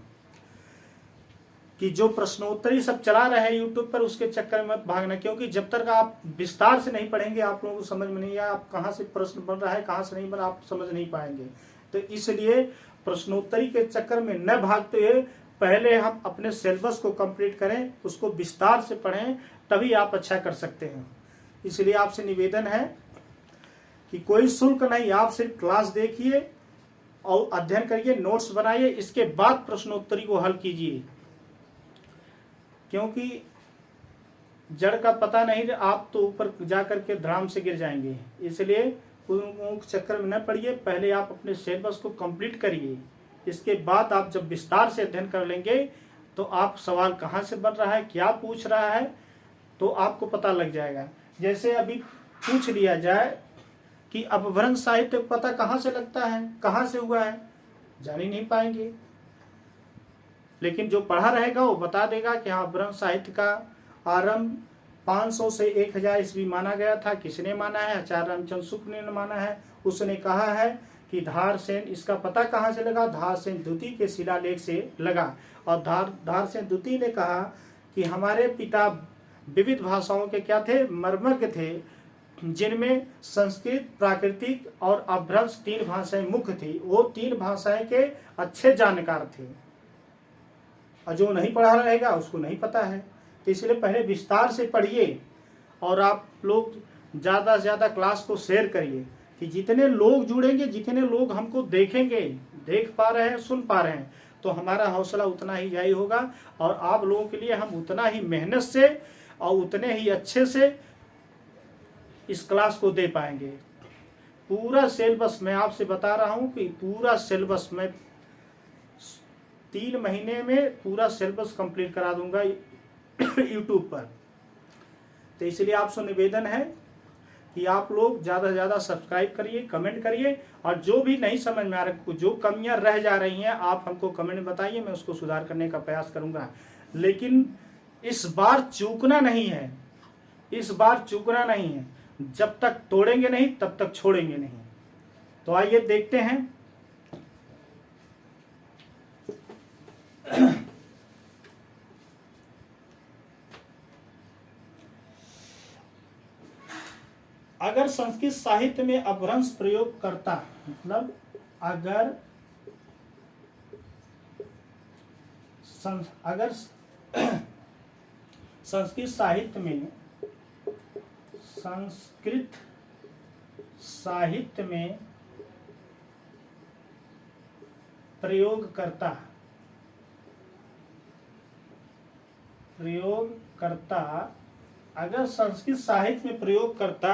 कि जो प्रश्नोत्तरी सब चला रहे हैं यूट्यूब पर, उसके चक्कर में मत भागना, क्योंकि जब तक आप विस्तार से नहीं पढ़ेंगे आप लोगों को समझ में नहीं आया। आप कहाँ से प्रश्न बन रहा है, कहाँ से नहीं बना, आप समझ नहीं पाएंगे। तो इसलिए प्रश्नोत्तरी के चक्कर में न भागते हुए पहले हम अपने सिलेबस को कंप्लीट करें, उसको विस्तार से पढ़ें, तभी आप अच्छा कर सकते हैं। इसलिए आपसे निवेदन है कि कोई शुल्क नहीं, आप सिर्फ क्लास देखिए और अध्ययन करिए, नोट्स बनाइए, इसके बाद प्रश्नोत्तरी को हल कीजिए। क्योंकि जड़ का पता नहीं, आप तो ऊपर जाकर के धड़ाम से गिर जाएंगे। इसलिए उन चक्कर में न पड़िए, पहले आप अपने सिलेबस को कंप्लीट करिए। इसके बाद आप जब विस्तार से अध्ययन कर लेंगे तो आप सवाल कहाँ से बन रहा है, क्या पूछ रहा है, तो आपको पता लग जाएगा। जैसे अभी पूछ लिया जाए कि अपभ्रंश साहित्य पता कहाँ से लगता है, कहाँ से हुआ है, जान ही नहीं पाएंगे। लेकिन जो पढ़ा रहेगा वो बता देगा कि हाँ, अपभ्रंश साहित्य का आरंभ 500 से 1000 ईस्वी माना गया था। किसने माना है? आचार्य रामचंद्र शुक्ल ने माना है। उसने कहा है कि धारसेन, इसका पता कहाँ से लगा? धारसेन द्वितीय के शिलालेख से लगा। और धारसेन द्वितीय ने कहा कि हमारे पिता विविध भाषाओं के क्या थे? मर्मज्ञ थे, जिनमें संस्कृत, प्राकृतिक और अपभ्रंश 3 भाषाएं मुख्य थी। वो 3 भाषाएं के अच्छे जानकार थे, और जो नहीं पढ़ा रहेगा उसको नहीं पता है। तो इसलिए पहले विस्तार से पढ़िए और आप लोग ज़्यादा से ज़्यादा क्लास को शेयर करिए कि जितने लोग जुड़ेंगे, जितने लोग हमको देखेंगे, देख पा रहे हैं, सुन पा रहे हैं, तो हमारा हौसला उतना ही जारी होगा और आप लोगों के लिए हम उतना ही मेहनत से और उतने ही अच्छे से इस क्लास को दे पाएंगे। पूरा सिलेबस मैं आपसे बता रहा हूँ कि पूरा सिलेबस मैं 3 महीने में पूरा सिलेबस कंप्लीट करा दूंगा यूट्यूब पर। तो इसलिए आपसे निवेदन है कि आप लोग ज़्यादा से ज़्यादा सब्सक्राइब करिए, कमेंट करिए, और जो भी नहीं समझ में आ रहा, जो कमियां रह जा रही हैं, आप हमको कमेंट में बताइए, मैं उसको सुधार करने का प्रयास करूंगा। लेकिन इस बार चूकना नहीं है, इस बार चूकना नहीं है। जब तक तोड़ेंगे नहीं तब तक छोड़ेंगे नहीं। तो आइए देखते हैं। अगर संस्कृत साहित्य में अपभ्रंश प्रयोग करता, मतलब अगर संस्कृत साहित्य में प्रयोग करता, अगर संस्कृत साहित्य में प्रयोग करता,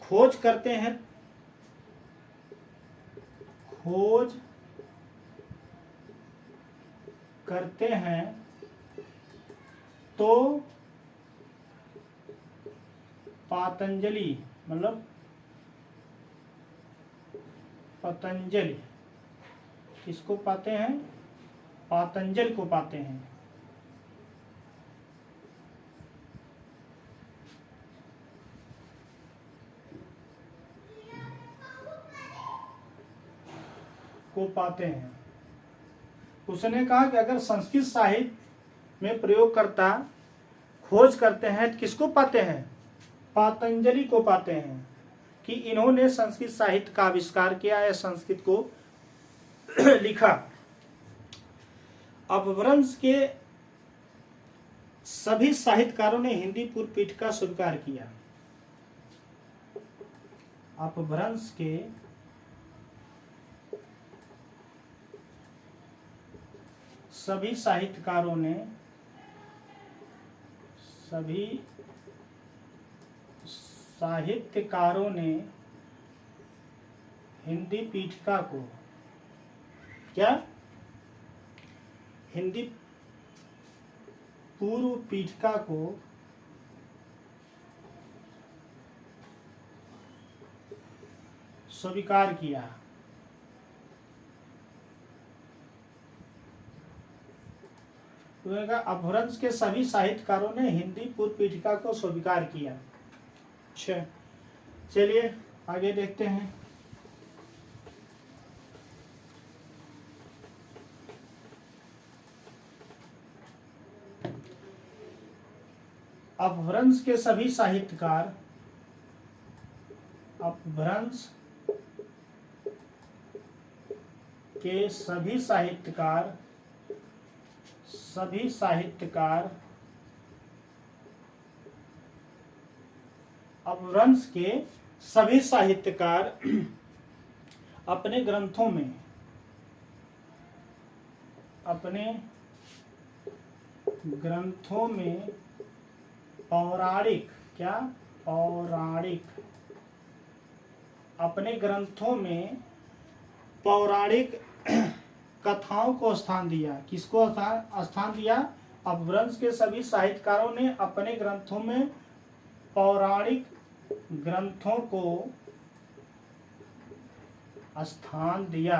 खोज करते हैं तो पातंजलि, मतलब पतंजलि, किसको पाते हैं? पातंजलि को पाते हैं। उसने कहा कि अगर संस्कृत साहित्य में प्रयोग करता, खोज करते हैं, तो किसको पाते हैं? पातंजलि को पाते हैं कि इन्होंने संस्कृत साहित्य का आविष्कार किया है, संस्कृत को लिखा। अपभ्रंश के सभी साहित्यकारों ने हिंदी पूर्व पीठ का स्वीकार किया। अपभ्रंश के सभी साहित्यकारों ने हिंदी पीठिका को क्या हिंदी पूर्व पीठिका को स्वीकार किया। अपभ्रंश के सभी साहित्यकारों ने हिंदी पूर्व पीठिका को स्वीकार किया। अच्छा, चलिए आगे देखते हैं। अपभ्रंश के सभी साहित्यकार अपने ग्रंथों में पौराणिक कथाओं को स्थान दिया। किसको स्थान दिया? अपभ्रंश के सभी साहित्यकारों ने अपने ग्रंथों में पौराणिक ग्रंथों को स्थान दिया।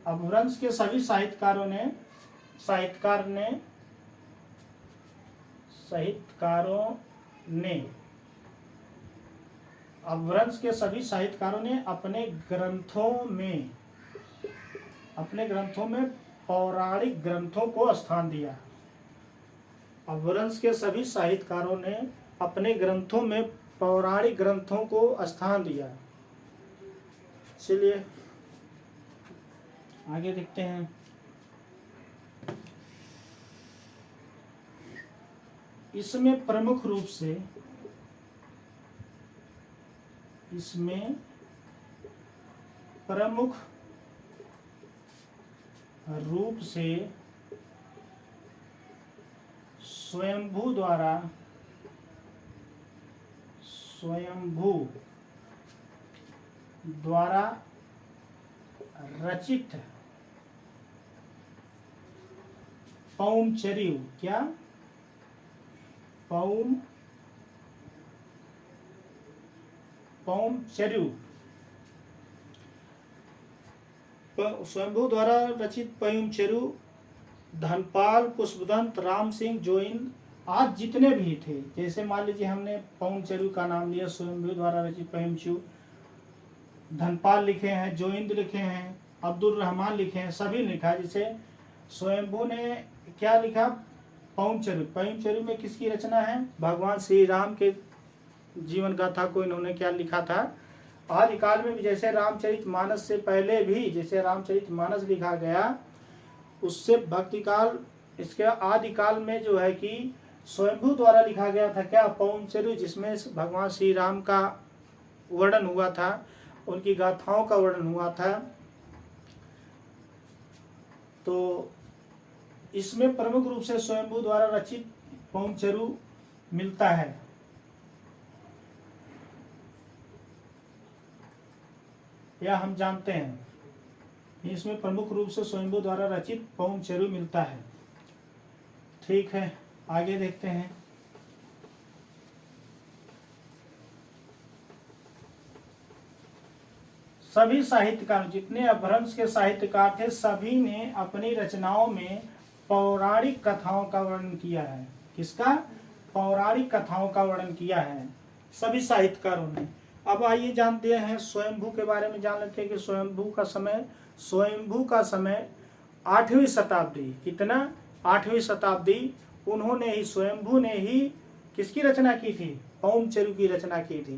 अपभ्रंश के सभी साहित्यकारों ने अपभ्रंश के सभी साहित्यकारों ने अपने ग्रंथों में पौराणिक ग्रंथों को स्थान दिया। अपभ्रंश के सभी साहित्यकारों ने अपने ग्रंथों में पौराणिक ग्रंथों को स्थान दिया। चलिए आगे देखते हैं। इसमें प्रमुख रूप से स्वयंभू द्वारा रचित पौमचर्यु स्वयंभू द्वारा रचित पौमचर्यु, धनपाल, पुष्पदंत, राम सिंह, जोइन आज जितने भी थे, जैसे मान लीजिए हमने पौमचर्यु का नाम लिया, स्वयंभू द्वारा रचित पौमचर्यु, धनपाल लिखे हैं, जोइंद लिखे हैं, अब्दुल रहमान लिखे हैं, सभी लिखा। जैसे स्वयंभू ने क्या लिखा? पौमचर्यु में किसकी रचना है? भगवान श्री राम के जीवन गाथा को इन्होंने क्या लिखा था? आदिकाल में भी जैसे रामचरितमानस से पहले भी जैसे रामचरितमानस लिखा गया, उससे भक्ति काल, इसके आदिकाल में जो है कि स्वयंभू द्वारा लिखा गया था क्या? पौमचर्यु, जिसमें भगवान श्री राम का वर्णन हुआ था, उनकी गाथाओं का वर्णन हुआ था। तो इसमें प्रमुख रूप से स्वयंभू द्वारा रचित पौमचर्यु मिलता है। या हम जानते हैं, इसमें प्रमुख रूप से स्वयंभू द्वारा रचित पौमचर्यु मिलता है। ठीक है, आगे देखते हैं। सभी साहित्यकार, जितने अपभ्रंश के साहित्यकार थे, सभी ने अपनी रचनाओं में पौराणिक कथाओं का वर्णन किया है। किसका? पौराणिक कथाओं का वर्णन किया है सभी साहित्यकारों ने। अब आइए जानते हैं स्वयंभू के बारे में। जान लेते हैं कि स्वयंभू का समय 8वीं शताब्दी, कितना? 8वीं शताब्दी। स्वयंभू ने ही किसकी रचना की थी? पौमचर्यु की रचना की थी।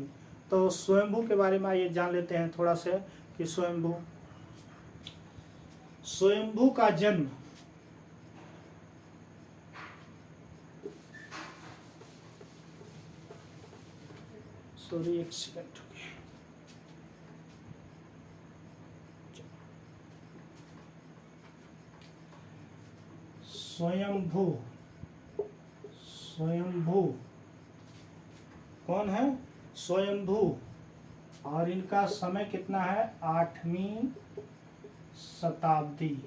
तो स्वयंभू के बारे में आइए जान लेते हैं थोड़ा सा कि स्वयंभू का जन्म सॉरी, एक सेकंड हो गया। स्वयंभू, स्वयंभू कौन है? स्वयंभू। और इनका समय कितना है? 8वीं शताब्दी।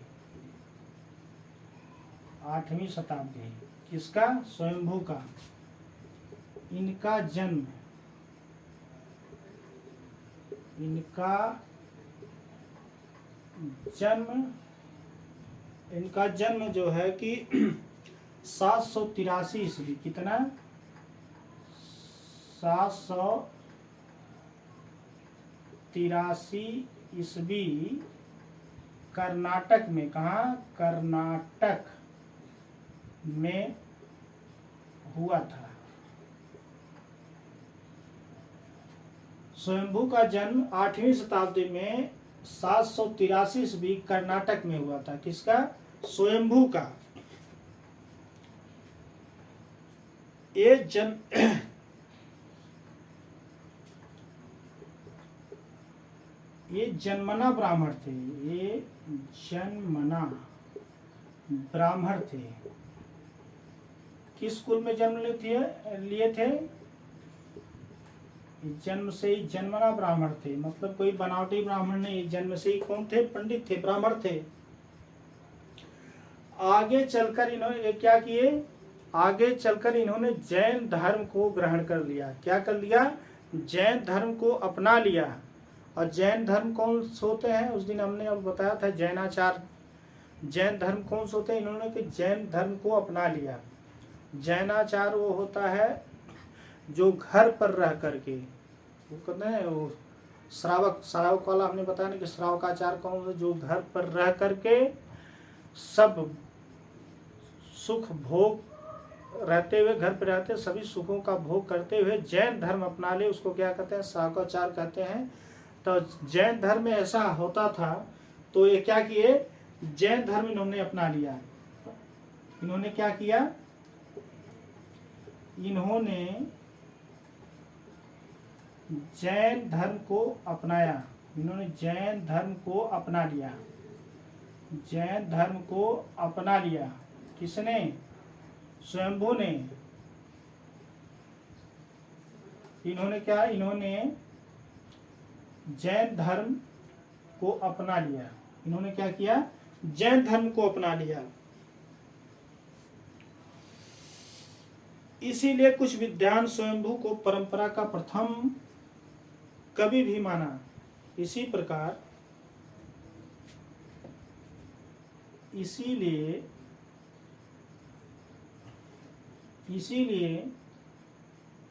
8वीं शताब्दी। किसका? स्वयंभू का। इनका जन्म, इनका जन्म जो है कि 783 ईस्वी। कितना? 783 ईस्वी कर्नाटक में। कहाँ? कर्नाटक में हुआ था। स्वयंभू का जन्म 8वीं शताब्दी में 783 ईस्वी कर्नाटक में हुआ था। किसका? स्वयंभू का। ये जन्मना ब्राह्मण थे। ये जन्मना ब्राह्मण थे। किस कुल में जन्म लिए थे? जन्म से ही जन्मना ब्राह्मण थे, मतलब कोई बनावटी ब्राह्मण नहीं। जन्म से ही कौन थे? पंडित थे, ब्राह्मण थे। आगे चलकर इन्होंने क्या किए? आगे चलकर इन्होंने जैन धर्म को ग्रहण कर लिया। क्या कर लिया? जैन धर्म को अपना लिया। और जैन धर्म कौन से होते हैं? उस दिन हमने अब बताया था, जैनाचार। जैन धर्म कौन से होते हैं? इन्होंने कि जैन धर्म को अपना लिया। जैनाचार वो होता है जो घर पर रह करके, वो कहते हैं वो श्रावक वाला हमने बताया ना कि श्रावकाचार कौन है? जो घर पर रह करके सब सुख भोग रहते हुए, घर पर रहते सभी सुखों का भोग करते हुए जैन धर्म अपना ले, उसको क्या कहते हैं? श्रावकाचार कहते हैं। तो जैन धर्म में ऐसा होता था, तो ये क्या किए? जैन धर्म इन्होंने अपना लिया। इन्होंने क्या किया? इन्होंने जैन धर्म को अपनाया। इन्होंने जैन धर्म को अपना लिया। जैन धर्म को अपना लिया। किसने? स्वयंभू ने। इन्होंने क्या? इन्होंने जैन धर्म को अपना लिया। इन्होंने क्या किया? जैन धर्म को अपना लिया। इसीलिए कुछ विद्वान स्वयंभू को परंपरा का प्रथम कवि भी माना। इसी प्रकार इसीलिए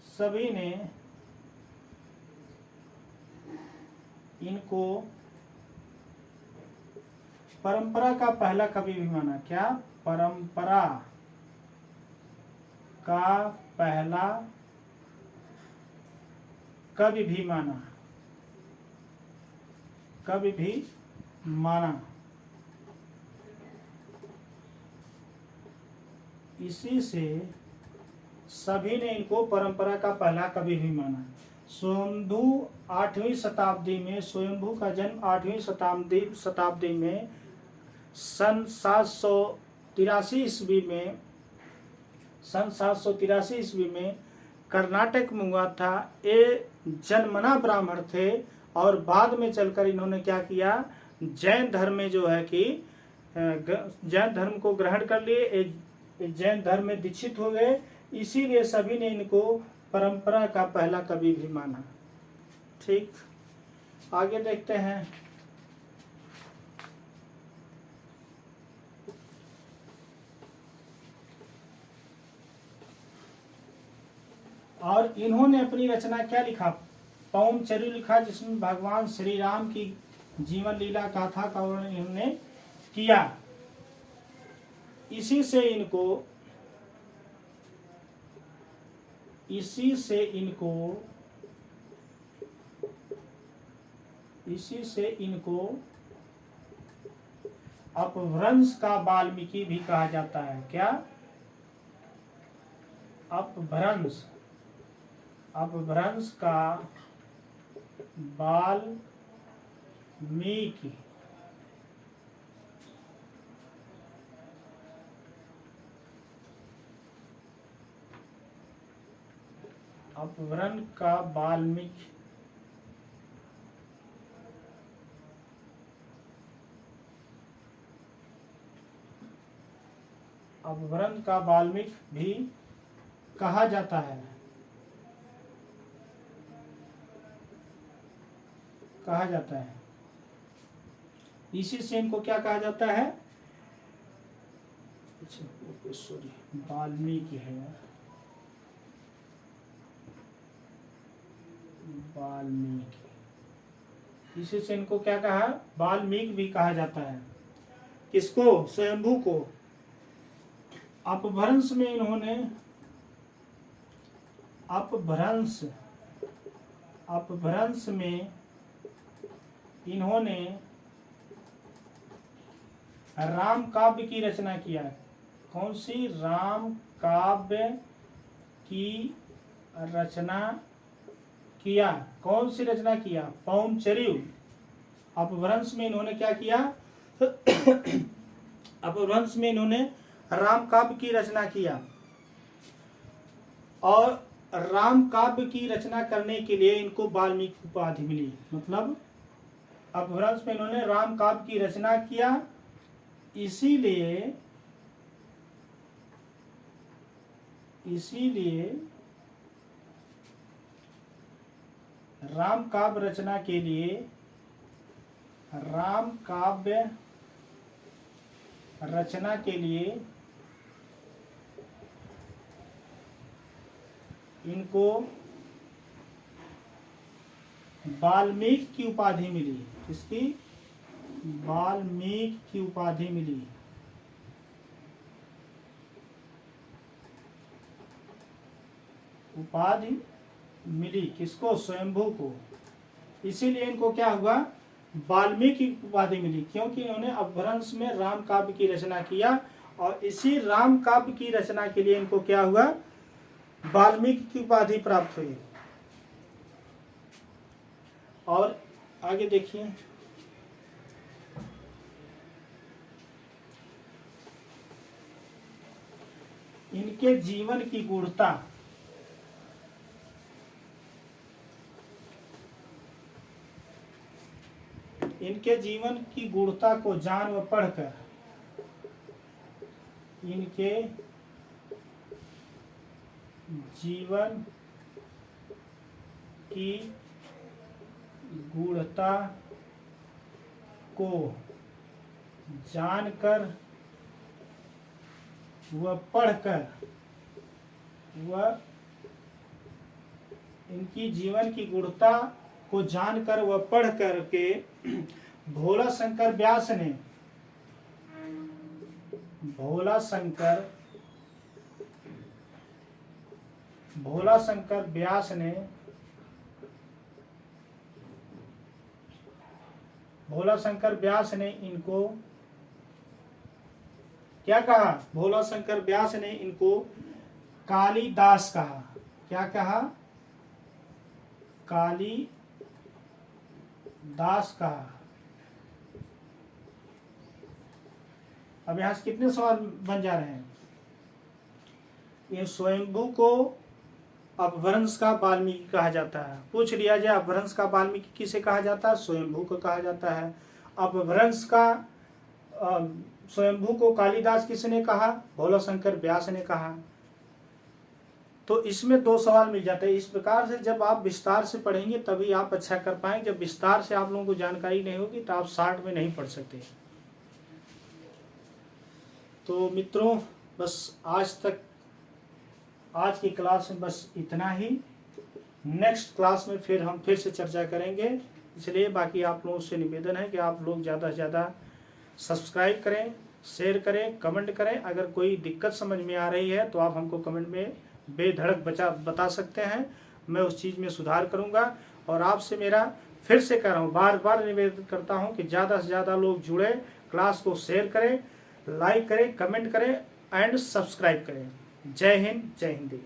सभी ने इनको परंपरा का पहला कवि भी माना। क्या? परंपरा का पहला कवि भी माना। कवि भी माना। इसी से सभी ने इनको परंपरा का पहला कवि भी माना। स्वयंभू 8वीं शताब्दी में, स्वयंभू का जन्म 8वीं शताब्दी में सन 783 ईस्वी में कर्नाटक में हुआ था। ये जन्मना ब्राह्मण थे और बाद में चलकर इन्होंने क्या किया? जैन धर्म में जो है कि जैन धर्म को ग्रहण कर लिए, जैन धर्म में दीक्षित हो गए। इसीलिए सभी ने इनको परंपरा का पहला कवि भी माना। ठीक, आगे देखते हैं। और इन्होंने अपनी रचना क्या लिखा? पौमचर्य लिखा, जिसमें भगवान श्री राम की जीवन लीला गाथा का वर्णन इन्होंने किया। इसी से इनको अपभ्रंश का वाल्मीकि भी कहा जाता है। क्या? अपभ्रंश अपभ्रंश का वाल्मीकि अपभ्रंश का वाल्मीकि अपभ्रंश का वाल्मीकि भी कहा जाता है, कहा जाता है। इसी से इनको क्या कहा जाता है? सॉरी, वाल्मीकि है यार, वाल्मीकि। इसी से इनको क्या कहा? वाल्मीकि भी कहा जाता है। किसको? स्वयंभू को। अपभ्रंश में इन्होंने अपभ्रंश में इन्होंने राम काव्य की रचना किया। कौन सी? राम काव्य की रचना किया। कौन सी रचना किया? पौंचर्यु। अपभ्रंश में इन्होंने क्या किया? अपभ्रंश में इन्होंने राम काव्य की रचना किया, और राम काव्य की रचना करने के लिए इनको वाल्मीकि उपाधि मिली। मतलब अपभ्रंश में इन्होंने राम काव्य की रचना किया, इसीलिए राम काव्य रचना के लिए, राम काव्य रचना के लिए इनको वाल्मीकि की उपाधि मिली। किसकी? वाल्मीकि की उपाधि मिली। उपाधि मिली किसको? स्वयंभू को। इसीलिए इनको क्या हुआ? वाल्मीकि की उपाधि मिली, क्योंकि इन्होंने अपभ्रंश में राम काव्य की रचना किया, और इसी राम काव्य की रचना के लिए इनको क्या हुआ? वाल्मीकि की उपाधि प्राप्त हुई। और आगे देखिए, इनके जीवन की गूढ़ता, इनके जीवन की गूढ़ता को जान व पढ़कर, इनके जीवन की गूढ़ता को जानकर व पढ़कर, इनकी जीवन की गूढ़ता को जानकर व पढ़ कर के भोला शंकर व्यास ने, भोला शंकर व्यास ने, भोला शंकर व्यास ने इनको क्या कहा? भोला शंकर व्यास ने इनको कालिदास कहा। क्या कहा? कालिदास कहा। अब यहां से कितने सवाल बन जा रहे हैं? ये स्वयंभू को अपभ्रंश का वाल्मीकि कहा जाता है। पूछ लिया जाए अपभ्रंश का वाल्मीकि किसे कहा जाता है? स्वयंभू को कहा जाता है। अपभ्रंश का स्वयंभू को कालिदास किसने कहा? भोला शंकर व्यास ने कहा। तो इसमें 2 सवाल मिल जाते हैं। इस प्रकार से जब आप विस्तार से पढ़ेंगे तभी आप अच्छा कर पाएंगे। जब विस्तार से आप लोगों को जानकारी नहीं होगी तो आप शार्ट में नहीं पढ़ सकते। तो मित्रों, बस आज की क्लास में बस इतना ही। नेक्स्ट क्लास में फिर हम फिर से चर्चा करेंगे। इसलिए बाकी आप लोगों से निवेदन है कि आप लोग ज़्यादा से ज़्यादा सब्सक्राइब करें, शेयर करें, कमेंट करें। अगर कोई दिक्कत समझ में आ रही है तो आप हमको कमेंट में बेधड़क बता सकते हैं। मैं उस चीज़ में सुधार करूंगा। और आपसे मेरा फिर से कह रहा हूँ, बार बार निवेदन करता हूँ कि ज़्यादा से ज़्यादा लोग जुड़े, क्लास को शेयर करें, लाइक करें, कमेंट करें एंड सब्सक्राइब करें। जय हिंद, जय हिंदी।